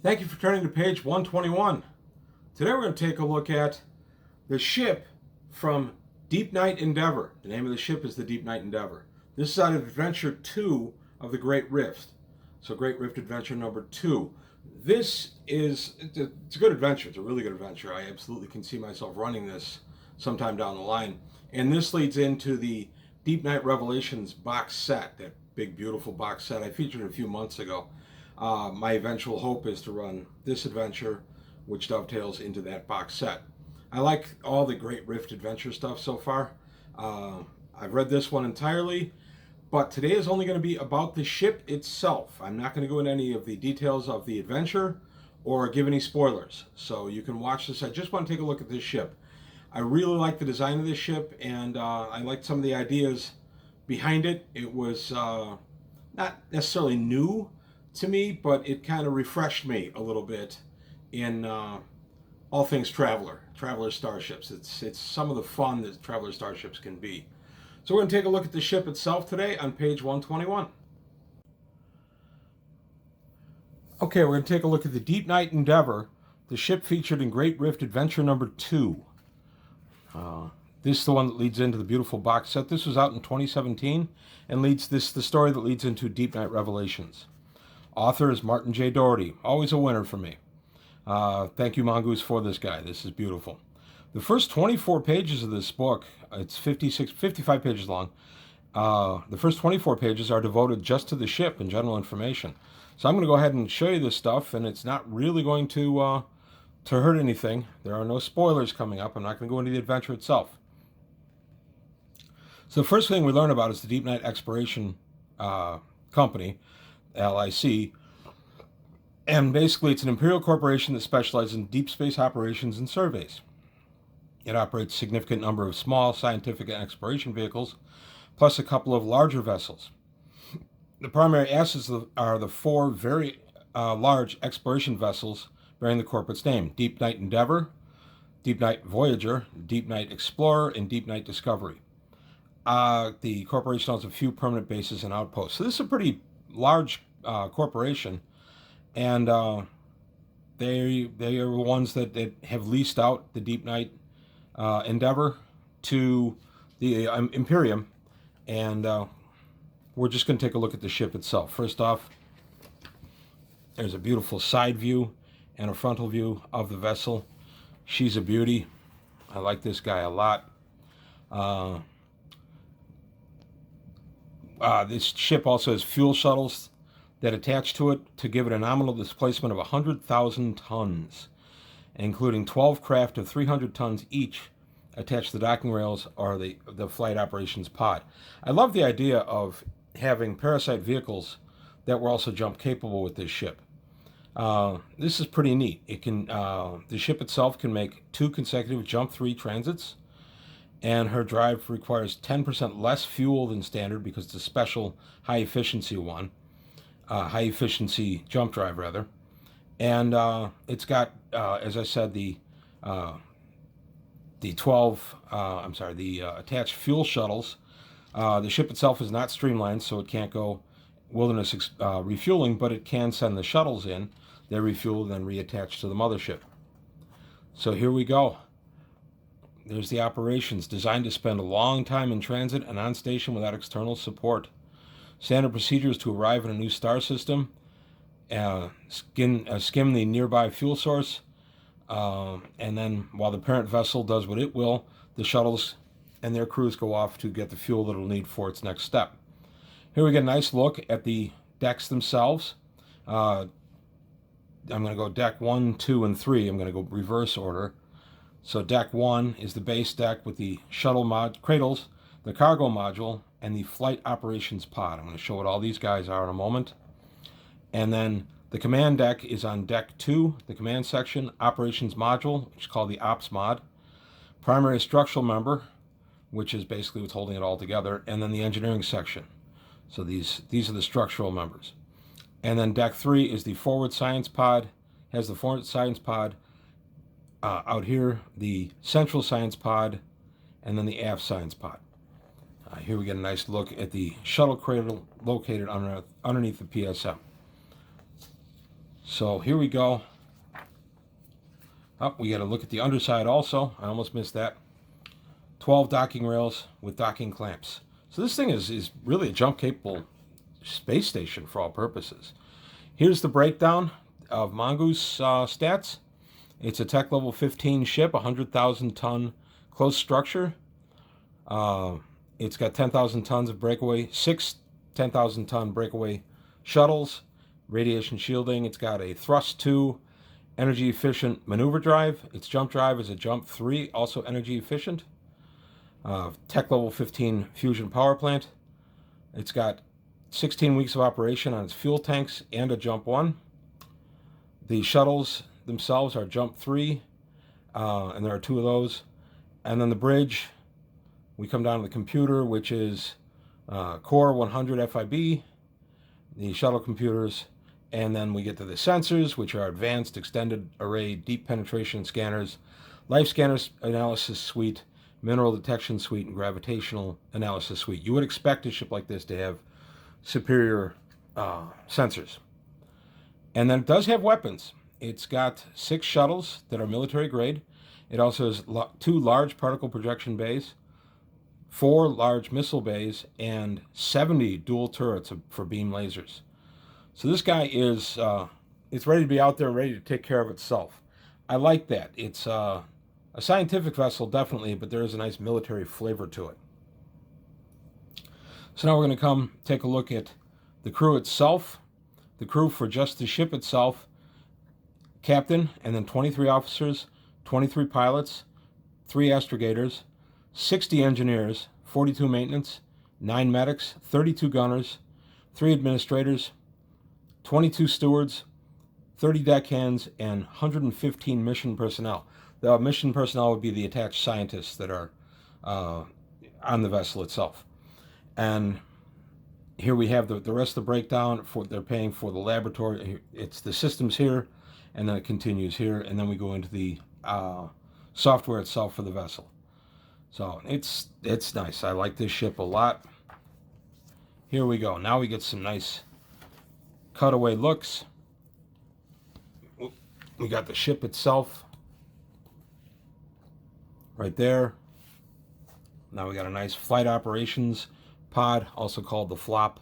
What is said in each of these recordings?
Thank you for turning to page 121. Today we're going to take a look at the ship from Deepnight Endeavour. The name of the ship is the Deepnight Endeavour. This is out of Adventure 2 of the Great Rift. So Great Rift Adventure number 2. It's a good adventure. It's a really good adventure. I absolutely can see myself running this sometime down the line. And this leads into the Deepnight Revelations box set, that big beautiful box set I featured a few months ago. My eventual hope is to run this adventure, which dovetails into that box set. I like all the Great Rift adventure stuff so far. I've read this one entirely, but today is only going to be about the ship itself. I'm not going to go into any of the details of the adventure or give any spoilers, so you can watch this. I just want to take a look at this ship. I really like the design of this ship, and I liked some of the ideas behind it. It was not necessarily new to me, but it kind of refreshed me a little bit in all things Traveler Starships. It's some of the fun that Traveler Starships can be. So we're going to take a look at the ship itself today on page 121. Okay, we're going to take a look at the Deepnight Endeavour, the ship featured in Great Rift Adventure number 2. This is the one that leads into the beautiful box set. This was out in 2017 and the story that leads into Deepnight Revelations. Author is Martin J. Doherty, always a winner for me. Thank you, Mongoose, for this guy. This is beautiful. The first 24 pages of this book, it's 55 pages long. The first 24 pages are devoted just to the ship and general information. So I'm going to go ahead and show you this stuff, and it's not really going to hurt anything. There are no spoilers coming up. I'm not going to go into the adventure itself. So the first thing we learn about is the Deepnight Exploration Company, LIC, and basically it's an imperial corporation that specializes in deep space operations and surveys. It operates a significant number of small scientific and exploration vehicles, plus a couple of larger vessels. The primary assets are the 4 very large exploration vessels bearing the corporate's name: Deepnight Endeavour, Deepnight Voyager, Deepnight Explorer, and Deepnight Discovery. The corporation owns a few permanent bases and outposts. So this is a pretty large corporation, and they are the ones that have leased out the Deepnight Endeavour to the Imperium, and we're just going to take a look at the ship itself. First off, there's a beautiful side view and a frontal view of the vessel. She's a beauty. I like this guy a lot. This ship also has fuel shuttles that attach to it to give it a nominal displacement of 100,000 tons, including 12 craft of 300 tons each attached to the docking rails or the flight operations pod. I love the idea of having parasite vehicles that were also jump capable with this ship. This is pretty neat. It can the ship itself can make 2 consecutive jump 3 transits, and her drive requires 10% less fuel than standard because it's a special high efficiency jump drive rather. And it's got, as I said, the attached fuel shuttles. The ship itself is not streamlined, so it can't go wilderness refueling, but it can send the shuttles in. They refuel and then reattach to the mothership. So here we go. There's the operations, designed to spend a long time in transit and on station without external support. Standard procedure is to arrive in a new star system, skim the nearby fuel source, and then while the parent vessel does what it will, the shuttles and their crews go off to get the fuel that it'll need for its next step. Here we get a nice look at the decks themselves. I'm going to go deck 1, 2, and 3. I'm going to go reverse order. So deck 1 is the base deck with the shuttle cradles, the cargo module, and the flight operations pod. I'm going to show what all these guys are in a moment. And then the command deck is on deck 2, the command section, operations module, which is called the ops mod, primary structural member, which is basically what's holding it all together, and then the engineering section. So these are the structural members. And then deck 3 is the forward science pod, has the forward science pod, out here, the central science pod, and then the aft science pod. Here we get a nice look at the shuttle cradle located underneath the PSM. So here we go. Oh, we got to look at the underside also. I almost missed that. 12 docking rails with docking clamps. So this thing is really a jump-capable space station for all purposes. Here's the breakdown of Mongoose stats. It's a tech level 15 ship, 100,000 ton close structure. It's got 10,000 tons of breakaway, 10,000 ton breakaway shuttles, radiation shielding. It's got a thrust 2 energy efficient maneuver drive. Its jump drive is a jump 3, also energy efficient. Tech level 15 fusion power plant. It's got 16 weeks of operation on its fuel tanks and a jump 1. The shuttles themselves are jump 3, and there are 2 of those. And then the bridge, we come down to the computer, which is Core 100 FIB, the shuttle computers, and then we get to the sensors, which are advanced extended array deep penetration scanners, life scanners analysis suite, mineral detection suite, and gravitational analysis suite. You would expect a ship like this to have superior sensors. And then it does have weapons. It's got 6 shuttles that are military grade. It also has 2 large particle projection bays, 4 large missile bays, and 70 dual turrets for beam lasers. So this guy is it's ready to be out there, ready to take care of itself. I like that. It's a scientific vessel, definitely, but there is a nice military flavor to it. So now we're going to come take a look at the crew itself. The crew for just the ship itself, captain, and then 23 officers, 23 pilots, 3 astrogators, 60 engineers, 42 maintenance, 9 medics, 32 gunners, 3 administrators, 22 stewards, 30 deckhands, and 115 mission personnel. The mission personnel would be the attached scientists that are on the vessel itself. And here we have the rest of the breakdown for they're paying for the laboratory. It's the systems here, and then it continues here, and then we go into the software itself for the vessel. So it's nice. I like this ship a lot. Here we go. Now we get some nice cutaway looks. We got the ship itself right there. Now we got a nice flight operations pod, also called the flop.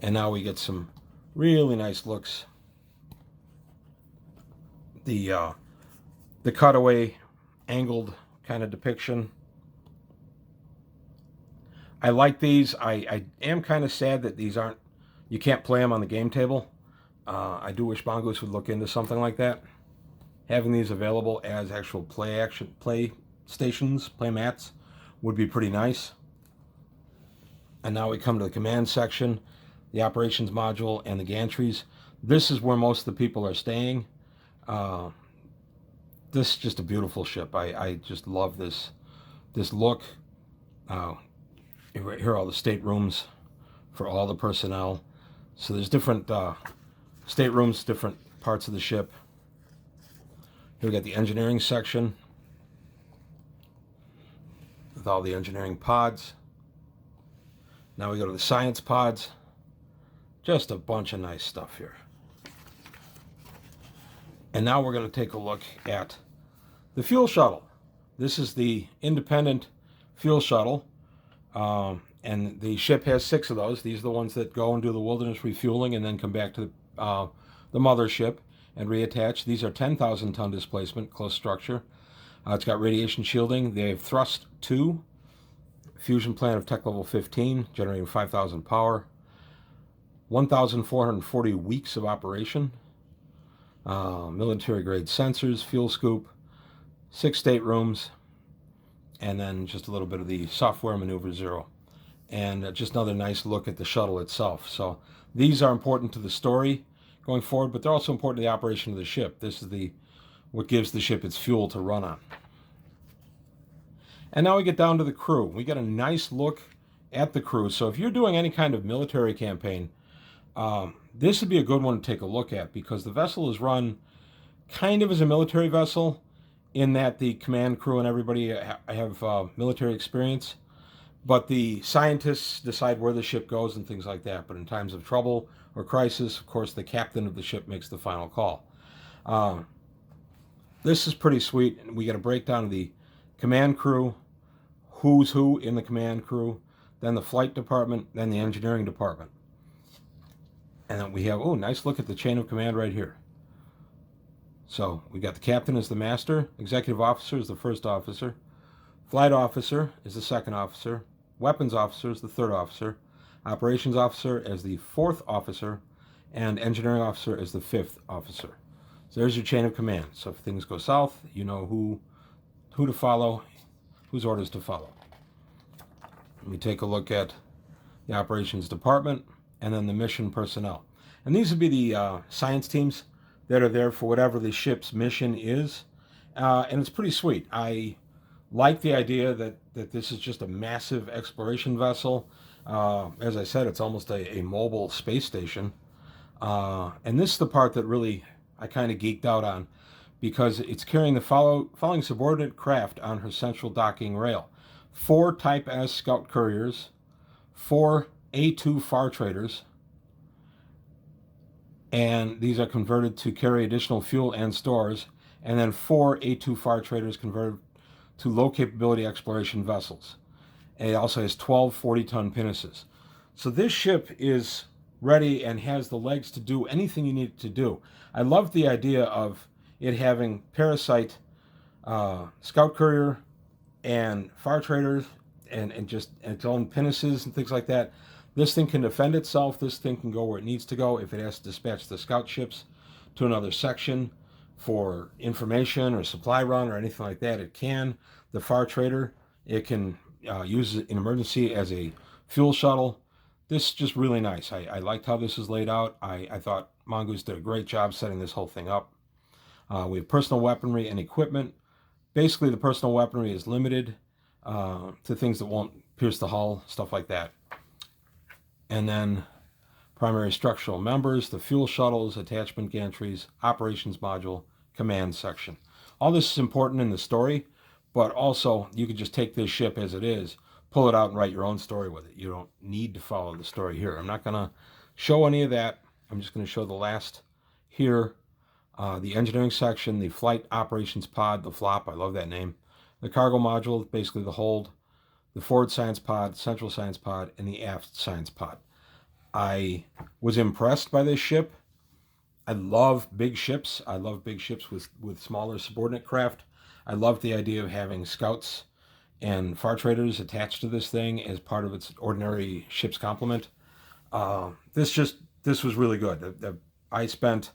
And now we get some really nice looks. The cutaway angled kind of depiction. I like these. I am kind of sad that these aren't, you can't play them on the game table. I do wish Mongoose would look into something like that. Having these available as actual play stations, play mats, would be pretty nice. And now we come to the command section, the operations module, and the gantries. This is where most of the people are staying. This is just a beautiful ship. I just love this look. Here are all the staterooms for all the personnel. So there's different staterooms, different parts of the ship. Here we got the engineering section with all the engineering pods. Now we go to the science pods. Just a bunch of nice stuff here. And now we're going to take a look at the fuel shuttle. This is the independent fuel shuttle. And the ship has 6 of those. These are the ones that go and do the wilderness refueling and then come back to the mothership and reattach. These are 10,000 ton displacement, close structure. It's got radiation shielding. They have thrust 2, fusion plant of tech level 15, generating 5,000 power, 1,440 weeks of operation, military grade sensors, fuel scoop, 6 staterooms, and then just a little bit of the software maneuver 0. And just another nice look at the shuttle itself. So these are important to the story going forward, but they're also important to the operation of the ship. This is what gives the ship its fuel to run on. And now we get down to the crew. We get a nice look at the crew. So if you're doing any kind of military campaign, this would be a good one to take a look at, because the vessel is run kind of as a military vessel in that the command crew and everybody have military experience. But the scientists decide where the ship goes and things like that. But in times of trouble or crisis, of course, the captain of the ship makes the final call. This is pretty sweet. We get a breakdown of the command crew, who's who in the command crew, then the flight department, then the engineering department. And then we have, oh, nice look at the chain of command right here. So we got the captain as the master, executive officer is the first officer, flight officer is the second officer, weapons officer is the third officer, operations officer as the fourth officer, and engineering officer as the fifth officer. So there's your chain of command. So if things go south, you know who to follow, whose orders to follow. Let me take a look at the operations department and then the mission personnel. And these would be the science teams that are there for whatever the ship's mission is. And it's pretty sweet. I like the idea that this is just a massive exploration vessel. As I said, it's almost a mobile space station. And this is the part that really I kind of geeked out on, because it's carrying the following subordinate craft on her central docking rail. 4 Type S scout couriers, 4 A2 far traders, and these are converted to carry additional fuel and stores, and then 4 A2 far traders converted to low capability exploration vessels. And it also has 12 40-ton pinnaces. So this ship is ready and has the legs to do anything you need it to do. I love the idea of it having parasite, scout courier, and far traders, and just its own pinnaces and things like that. This thing can defend itself. This thing can go where it needs to go. If it has to dispatch the scout ships to another section for information or supply run or anything like that, it can. The far trader, it can use it in emergency as a fuel shuttle. This is just really nice. I liked how this is laid out. I thought Mongoose did a great job setting this whole thing up. We have personal weaponry and equipment. Basically, the personal weaponry is limited to things that won't pierce the hull, stuff like that. And then primary structural members, the fuel shuttles, attachment gantries, operations module, command section. All this is important in the story, but also you could just take this ship as it is, pull it out and write your own story with it. You don't need to follow the story here. I'm not going to show any of that. I'm just going to show the last here. The engineering section, the flight operations pod, the flop, I love that name. The cargo module, basically the hold, the forward science pod, central science pod, and the aft science pod. I was impressed by this ship. I love big ships. I love big ships with smaller subordinate craft. I love the idea of having scouts and far traders attached to this thing as part of its ordinary ship's complement. This was really good. I spent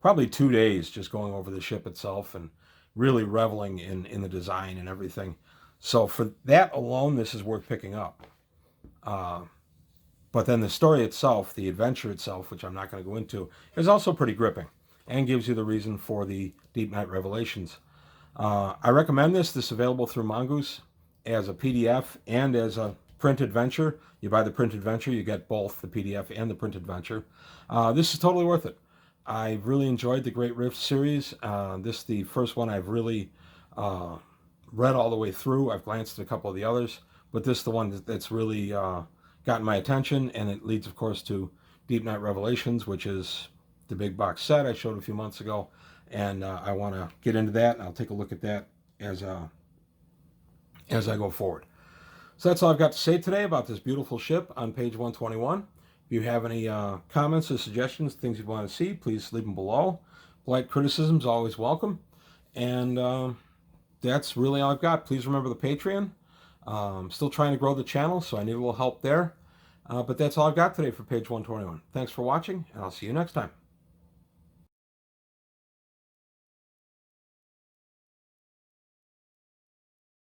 probably 2 days just going over the ship itself and really reveling in the design and everything. So for that alone, this is worth picking up. But then the story itself, the adventure itself, which I'm not going to go into, is also pretty gripping and gives you the reason for the Deepnight revelations. I recommend this. This is available through Mongoose as a PDF and as a print adventure. You buy the print adventure, you get both the PDF and the print adventure. This is totally worth it. I've really enjoyed the Great Rift series. This is the first one I've really read all the way through. I've glanced at a couple of the others, but this is the one that's really gotten my attention, and it leads, of course, to Deepnight Revelations, which is the big box set I showed a few months ago, and I want to get into that, and I'll take a look at that as I go forward. So that's all I've got to say today about this beautiful ship on page 121. If you have any comments or suggestions, things you'd want to see, please leave them below. Polite criticism is always welcome. And that's really all I've got. Please remember the Patreon. I'm still trying to grow the channel, so I need a little help there. But that's all I've got today for page 121. Thanks for watching, and I'll see you next time.